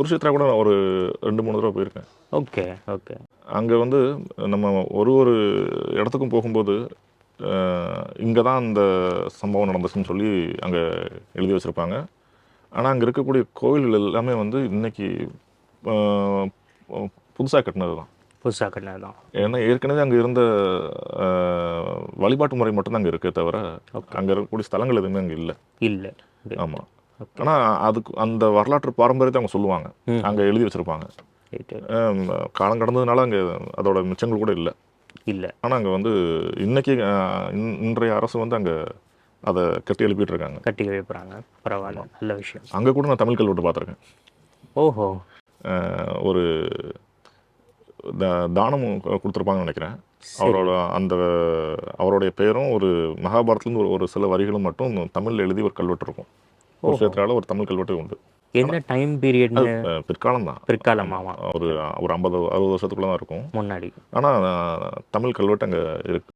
குருஷேத்ரா கூட நான் ஒரு 2, 3 தடவ போயிருக்கேன். Okay, okay. அங்க வந்து நம்ம ஒரு ஒரு இடத்துக்கும் போகும்போது, இங்க தான் இந்த சம்பவம் நடந்துச்சுன்னு சொல்லி அங்க எழுதி வச்சிருப்பாங்க. ஆனா, அங்க இருக்கக்கூடிய கோவில்கள் எல்லாமே வந்து இன்னைக்கு அ புதுசா கட்டினது தான். புதுசா கட்டினது தான். ஏன்னா, ஏற்கனவே அங்க இருந்த அ வழிபாட்டு முறை மட்டும் தான் அங்க இருக்கே தவிர, ஓகே. அங்க இருக்கக்கூடிய ஸ்தலங்கள் எதுவுமே அங்க இல்ல. இல்ல. ரைட். ஆமா. ஓகே. ஆனா, அதுக்கு அந்த வரலாற்று பாரம்பரியத்த அவங்க சொல்லுவாங்க. அங்க எழுதி வச்சிருப்பாங்க. Right, right. அம் காலம் கடந்ததுனால அங்க அதோட மிச்சங்கள் கூட இல்ல. இல்ல. ஆனா, அங்க வந்து இன்னைக்கு இன்றைய அரசு வந்து அங்க அத கட்டி எழுப்பிட்டு இருக்காங்க. கட்டி எழுப்புறாங்க. பரவால்ல. ஆமா. நல்ல விஷயம். அங்க கூட நான் தமிழ் கல்வெட்டு பார்த்துருக்கேன். ஓஹோ! ஒரு தானம் குடுத்துருப்பாங்கன்னு நெனைக்கிறேன். சரி. அந்த அவருடைய பெயரும் ஒரு மகாபாரதத்துலருந்து ஒரு ஒரு சில வரிகளும் மட்டும் தமிழ்ல எழுதி ஒரு கல்வெட்டு இருக்கும். ஓஹோ! குருஷேத்ரால ஒரு தமிழ் கல்வெட்டு உண்டு. ஆனா, என்ன டைம் அது பீரியட்ன்னு? பிற்காலம் தான். ஆமா. பிற்காலமாவா? ஒரு ஒரு 50, 60 வருஷத்துக்குள்ள தான் இருக்கும். முன்னாடி. ஆனா, தமிழ் கல்வெட்டு அங்க இருக்கு.